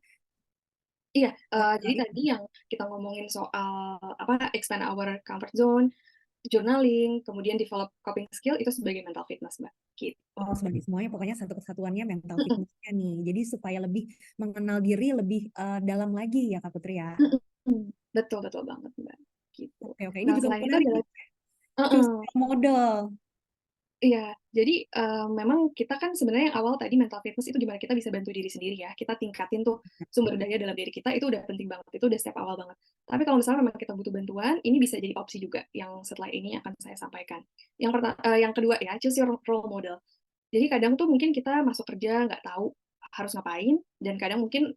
Iya, jadi ini tadi yang kita ngomongin soal apa expand our comfort zone, journaling, kemudian develop coping skill itu sebagai mental fitness, Mbak. Gitu. oh, sebagai semuanya pokoknya satu kesatuannya mental fitnessnya nih. Jadi supaya lebih mengenal diri lebih dalam lagi ya Kak Putri ya. Betul, betul banget, Mbak. Gitu. Oke, oke. Ini Nah, juga selain itu menarik adalah nih. Choose role model. iya, jadi memang kita kan sebenarnya yang awal tadi mental fitness itu gimana kita bisa bantu diri sendiri ya. Kita tingkatin tuh sumber daya dalam diri kita itu udah penting banget. Itu udah step awal banget. Tapi kalau misalnya memang kita butuh bantuan, ini bisa jadi opsi juga yang setelah ini akan saya sampaikan. Yang kedua ya, choose your role model. Jadi kadang tuh mungkin kita masuk kerja nggak tahu harus ngapain, dan kadang mungkin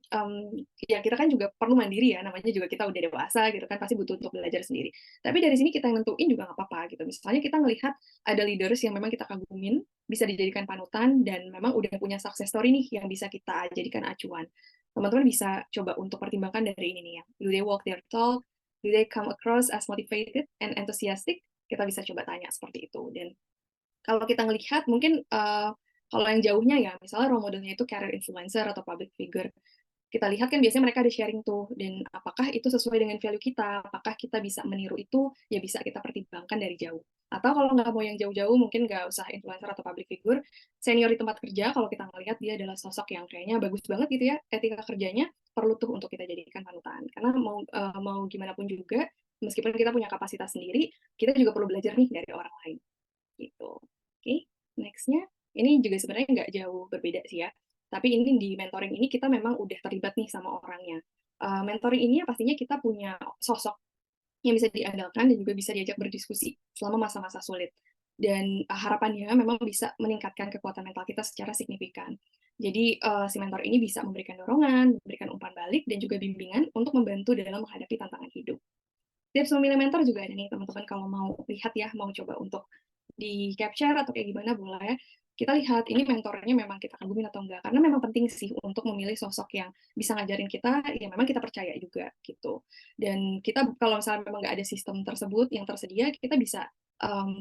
ya kita kan juga perlu mandiri ya, namanya juga kita udah dewasa gitu kan, pasti butuh untuk belajar sendiri. Tapi dari sini kita yang nentuin juga nggak apa-apa gitu. Misalnya kita ngelihat ada leaders yang memang kita kagumin, bisa dijadikan panutan, dan memang udah punya success story nih yang bisa kita jadikan acuan. Teman-teman bisa coba untuk pertimbangkan dari ini nih ya. Do they walk their talk? Do they come across as motivated and enthusiastic? Kita bisa coba tanya seperti itu. Dan kalau kita ngelihat mungkin kalau yang jauhnya ya, misalnya role modelnya itu career influencer atau public figure, kita lihat kan biasanya mereka ada sharing tuh, dan apakah itu sesuai dengan value kita, apakah kita bisa meniru itu, ya bisa kita pertimbangkan dari jauh. Atau kalau nggak mau yang jauh-jauh, mungkin nggak usah influencer atau public figure, senior di tempat kerja, kalau kita ngelihat dia adalah sosok yang kayaknya bagus banget gitu ya, etika kerjanya, perlu tuh untuk kita jadikan panutan. Karena mau gimana pun juga, meskipun kita punya kapasitas sendiri, kita juga perlu belajar nih dari orang lain gitu. Oke, nextnya ini juga sebenarnya nggak jauh berbeda sih ya. Tapi ini di mentoring ini kita memang udah terlibat nih sama orangnya. Mentoring ini ya pastinya kita punya sosok yang bisa diandalkan dan juga bisa diajak berdiskusi selama masa-masa sulit. Dan harapannya memang bisa meningkatkan kekuatan mental kita secara signifikan. Jadi si mentor ini bisa memberikan dorongan, memberikan umpan balik, dan juga bimbingan untuk membantu dalam menghadapi tantangan hidup. Tips memilih mentor juga ada nih teman-teman, kalau mau lihat ya, mau coba untuk di capture atau kayak gimana boleh. Kita lihat ini mentornya memang kita kagumin atau enggak, karena memang penting sih untuk memilih sosok yang bisa ngajarin kita, yang memang kita percaya juga gitu. Dan kita kalau misalnya memang nggak ada sistem tersebut yang tersedia, kita bisa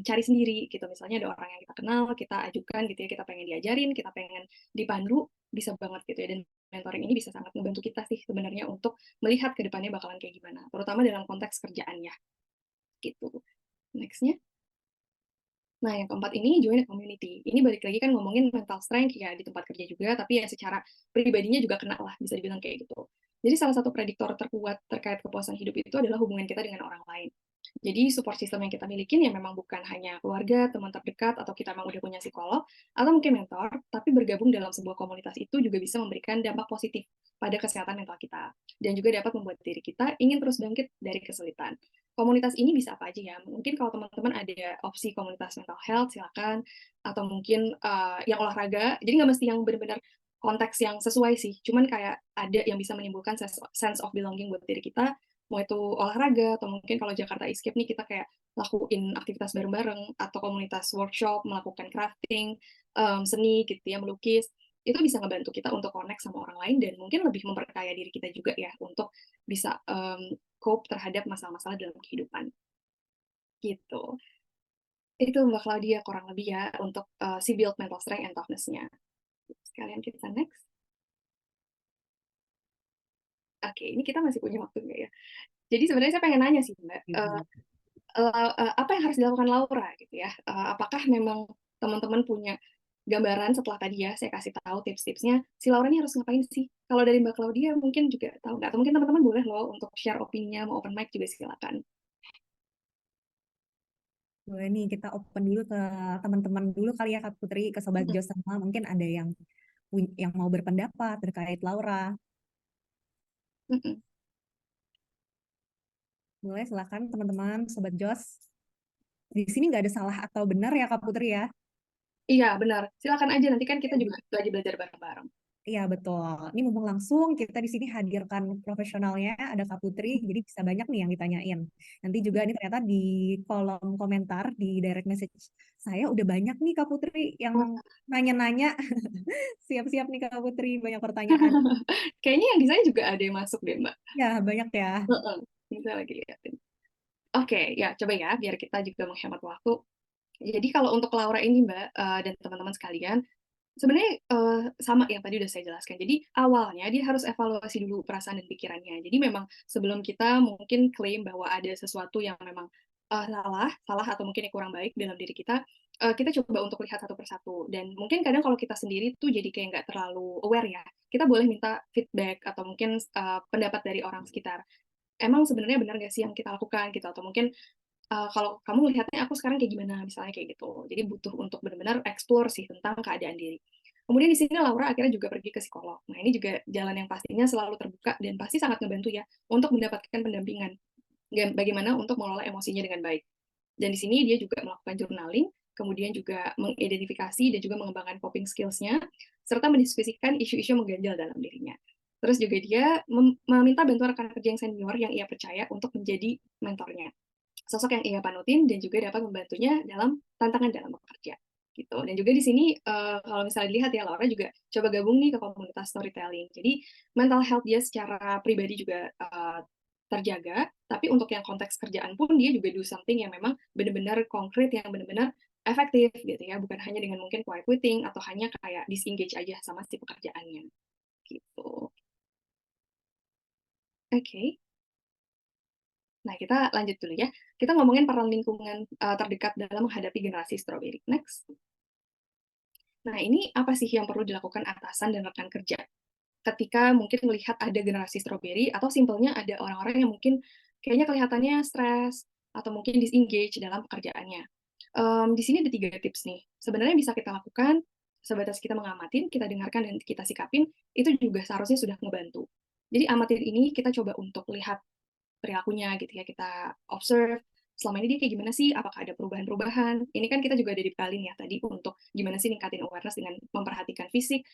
cari sendiri gitu. Misalnya ada orang yang kita kenal, kita ajukan gitu ya, kita pengen diajarin, kita pengen dipandu, bisa banget gitu ya. Dan mentoring ini bisa sangat membantu kita sih sebenarnya untuk melihat ke depannya bakalan kayak gimana, terutama dalam konteks kerjaan ya gitu. Nextnya. Nah, yang keempat ini join a community. Ini balik lagi kan ngomongin mental strength ya di tempat kerja juga, tapi ya secara pribadinya juga kena lah, bisa dibilang kayak gitu. Jadi salah satu prediktor terkuat terkait kepuasan hidup itu adalah hubungan kita dengan orang lain. Jadi support system yang kita milikin ya memang bukan hanya keluarga, teman terdekat, atau kita memang udah punya psikolog, atau mungkin mentor, tapi bergabung dalam sebuah komunitas itu juga bisa memberikan dampak positif pada kesehatan mental kita. Dan juga dapat membuat diri kita ingin terus bangkit dari kesulitan. Komunitas ini bisa apa aja ya? Mungkin kalau teman-teman ada opsi komunitas mental health, silakan. Atau mungkin yang olahraga, jadi nggak mesti yang benar-benar konteks yang sesuai sih. Cuman kayak ada yang bisa menimbulkan sense of belonging buat diri kita, mau itu olahraga, atau mungkin kalau Jakarta Escape nih kita kayak lakuin aktivitas bareng-bareng, atau komunitas workshop, melakukan crafting, seni gitu ya, melukis. Itu bisa ngebantu kita untuk connect sama orang lain dan mungkin lebih memperkaya diri kita juga ya untuk bisa cope terhadap masalah-masalah dalam kehidupan gitu. Itu Mbak Claudia kurang lebih ya untuk si build mental strength and toughness-nya. Sekalian kita next. Oke, ini kita masih punya waktu nggak ya? Jadi sebenarnya saya pengen nanya sih Mbak, apa yang harus dilakukan Laura gitu ya? Apakah memang teman-teman punya gambaran setelah tadi ya saya kasih tahu tips-tipsnya, si Laura ini harus ngapain sih? Kalau dari Mbak Claudia mungkin juga tahu nggak? Atau mungkin teman-teman boleh loh untuk share opininya, mau open mic juga silakan. Boleh nih kita open dulu ke teman-teman dulu kali ya Kak Putri, ke Sobat Mm-mm. Jos semua. Mungkin ada yang mau berpendapat terkait Laura. Mm-mm. Boleh silakan teman-teman Sobat Jos. Di sini nggak ada salah atau benar ya Kak Putri ya. Iya benar, silakan aja nanti kan kita Ya, juga lagi belajar bareng-bareng. iya betul. Ini mumpung langsung kita di sini hadirkan profesionalnya, ada Kak Putri, jadi bisa banyak nih yang ditanyain. Nanti juga ini ternyata di kolom komentar di direct message saya udah banyak nih Kak Putri yang Wah. nanya-nanya. Siap-siap nih Kak Putri, banyak pertanyaan. Kayaknya yang di saya juga ada yang masuk deh Mbak. Ya, banyak ya. Heeh. Ini saya lagi liatin. Oke, ya coba ya biar kita juga menghemat waktu. Jadi kalau untuk Laura ini Mbak dan teman-teman sekalian, sebenarnya sama yang tadi udah saya jelaskan. Jadi awalnya dia harus evaluasi dulu perasaan dan pikirannya. Jadi memang sebelum kita mungkin klaim bahwa ada sesuatu yang memang salah atau mungkin yang kurang baik dalam diri kita, kita coba untuk lihat satu persatu. Dan mungkin kadang kalau kita sendiri tuh jadi kayak nggak terlalu aware ya, kita boleh minta feedback atau mungkin pendapat dari orang sekitar. Emang sebenarnya benar nggak sih yang kita lakukan gitu? Atau mungkin kalau kamu melihatnya aku sekarang kayak gimana, misalnya kayak gitu. Jadi butuh untuk benar-benar explore sih tentang keadaan diri. Kemudian di sini Laura akhirnya juga pergi ke psikolog. Nah, ini juga jalan yang pastinya selalu terbuka dan pasti sangat ngebantu ya untuk mendapatkan pendampingan. Bagaimana untuk mengelola emosinya dengan baik. Dan di sini dia juga melakukan journaling, kemudian juga mengidentifikasi dan juga mengembangkan coping skills-nya, serta mendiskusikan isu-isu yang mengganjal dalam dirinya. Terus juga dia meminta bantuan rekan kerja yang senior yang ia percaya untuk menjadi mentornya, sosok yang ia panutin dan juga dapat membantunya dalam tantangan dalam bekerja gitu. Dan juga di sini kalau misalnya dilihat ya Laura juga coba gabung nih ke komunitas storytelling. Jadi mental health dia secara pribadi juga terjaga, tapi untuk yang konteks kerjaan pun dia juga do something yang memang benar-benar konkret, yang benar-benar efektif gitu ya, bukan hanya dengan mungkin quiet quitting atau hanya kayak disengage aja sama si pekerjaannya gitu. Oke. Okay. Nah, kita lanjut dulu ya. Kita ngomongin peran lingkungan terdekat dalam menghadapi generasi strawberry. Next. Nah, ini apa sih yang perlu dilakukan atasan dan rekan kerja ketika mungkin melihat ada generasi strawberry atau simpelnya ada orang-orang yang mungkin kayaknya kelihatannya stres atau mungkin disengage dalam pekerjaannya. Di sini ada 3 tips nih. Sebenarnya bisa kita lakukan sebatas kita mengamati, kita dengarkan dan kita sikapin, itu juga seharusnya sudah ngebantu. Jadi amatir ini kita coba untuk lihat perilakunya gitu ya, kita observe selama ini dia kayak gimana sih, apakah ada perubahan-perubahan. Ini kan kita juga ada dibekalin ya tadi untuk gimana sih ningkatin awareness dengan memperhatikan fisik,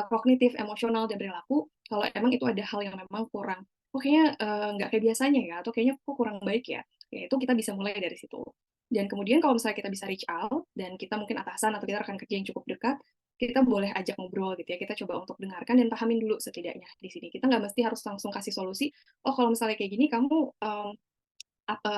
kognitif, emosional, dan perilaku. Kalau emang itu ada hal yang memang kurang, kok kayaknya nggak kayak biasanya ya, atau kayaknya kok kurang baik ya, ya itu kita bisa mulai dari situ. Dan kemudian kalau misalnya kita bisa reach out, dan kita mungkin atasan atau kita rekan kerja yang cukup dekat, kita boleh ajak ngobrol gitu ya, kita coba untuk dengarkan dan pahamin dulu setidaknya di sini. Kita nggak mesti harus langsung kasih solusi, oh kalau misalnya kayak gini kamu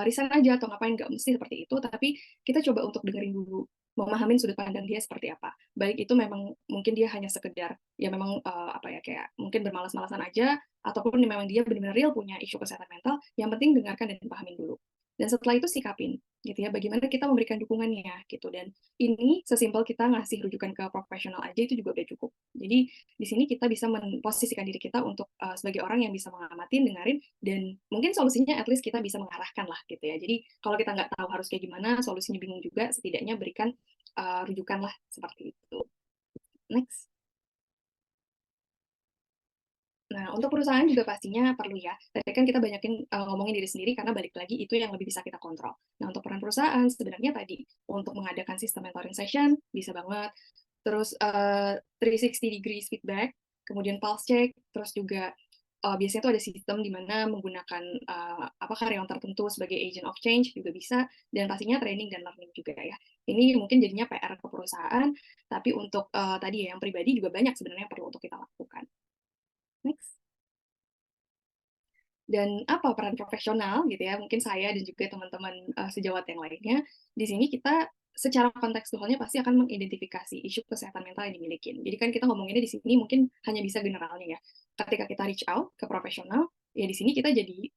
resign aja atau ngapain, nggak mesti seperti itu, tapi kita coba untuk dengerin dulu, memahamin sudut pandang dia seperti apa. Baik itu memang mungkin dia hanya sekedar ya memang apa ya kayak mungkin bermalas-malasan aja, ataupun memang dia benar-benar real punya isu kesehatan mental, yang penting dengarkan dan pahamin dulu. Dan setelah itu sikapin. gitu ya, bagaimana kita memberikan dukungannya gitu. Dan ini sesimpel kita ngasih rujukan ke profesional aja itu juga udah cukup. Jadi di sini kita bisa memposisikan diri kita untuk sebagai orang yang bisa mengamati, dengerin, dan mungkin solusinya at least kita bisa mengarahkan lah gitu ya. Jadi kalau kita nggak tahu harus kayak gimana, solusinya bingung juga, setidaknya berikan rujukan lah seperti itu. Next. Nah, untuk perusahaan juga pastinya perlu ya. Tadi kan kita banyakin ngomongin diri sendiri karena balik lagi itu yang lebih bisa kita kontrol. Nah, untuk peran perusahaan sebenarnya tadi untuk mengadakan sistem mentoring session bisa banget. Terus 360 degrees feedback, kemudian pulse check, terus juga biasanya itu ada sistem di mana menggunakan karyawan tertentu sebagai agent of change juga bisa, dan pastinya training dan learning juga ya. Ini mungkin jadinya PR ke perusahaan, tapi untuk tadi ya yang pribadi juga banyak sebenarnya yang perlu untuk kita lakukan. Next. Dan apa peran profesional gitu ya, mungkin saya dan juga teman-teman sejawat yang lainnya, di sini kita secara kontekstualnya pasti akan mengidentifikasi isu kesehatan mental yang dimiliki. Jadi kan kita ngomonginnya di sini mungkin hanya bisa generalnya ya. Ketika kita reach out ke profesional, ya di sini kita jadi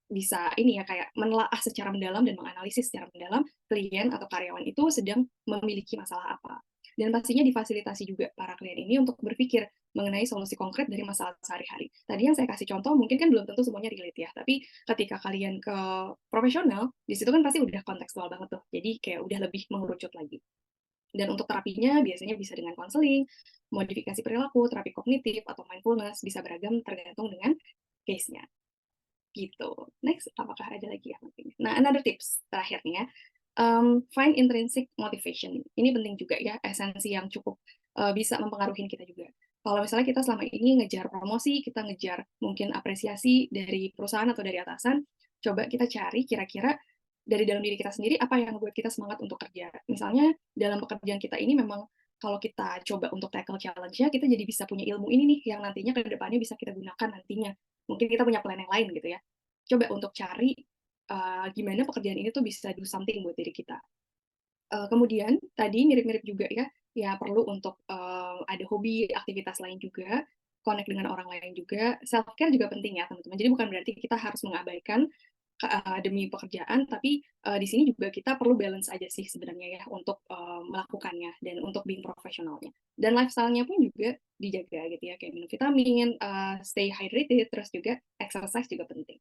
bisa ini ya kayak menelaah secara mendalam dan menganalisis secara mendalam klien atau karyawan itu sedang memiliki masalah apa. Dan pastinya difasilitasi juga para klien ini untuk berpikir mengenai solusi konkret dari masalah sehari-hari. Tadi yang saya kasih contoh mungkin kan belum tentu semuanya relate ya, tapi ketika kalian ke profesional, di situ kan pasti udah kontekstual banget tuh. Jadi kayak udah lebih mengerucut lagi. Dan untuk terapinya biasanya bisa dengan konseling, modifikasi perilaku, terapi kognitif, atau mindfulness, bisa beragam tergantung dengan case-nya. Gitu. Next, apakah ada lagi ya? Nah, another tips terakhir nih ya. Find intrinsic motivation. Ini penting juga ya, esensi yang cukup bisa mempengaruhi kita juga. Kalau misalnya kita selama ini ngejar promosi, kita ngejar mungkin apresiasi dari perusahaan atau dari atasan, coba kita cari kira-kira dari dalam diri kita sendiri apa yang membuat kita semangat untuk kerja. Misalnya dalam pekerjaan kita ini memang kalau kita coba untuk tackle challenge-nya, kita jadi bisa punya ilmu ini nih yang nantinya ke depannya bisa kita gunakan nantinya. Mungkin kita punya plan yang lain gitu ya. Coba untuk cari gimana pekerjaan ini tuh bisa do something buat diri kita. Kemudian tadi mirip-mirip juga ya, ya perlu untuk ada hobi, aktivitas lain juga, connect dengan orang lain juga. Self care juga penting ya teman-teman. Jadi bukan berarti kita harus mengabaikan demi pekerjaan, tapi di sini juga kita perlu balance aja sih sebenarnya ya untuk melakukannya dan untuk being profesionalnya. Dan lifestyle-nya pun juga dijaga gitu ya, kayak minum vitamin, stay hydrated, terus juga exercise juga penting.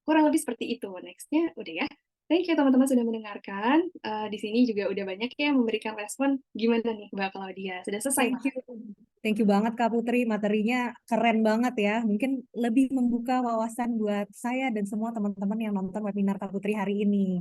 Kurang lebih seperti itu. Next-nya udah ya. Thank you teman-teman sudah mendengarkan. Di sini juga udah banyak ya memberikan respon. Gimana nih Mbak Claudia? Sudah selesai, Thank you. Thank you banget Kak Putri, materinya keren banget ya. Mungkin lebih membuka wawasan buat saya dan semua teman-teman yang nonton webinar Kak Putri hari ini.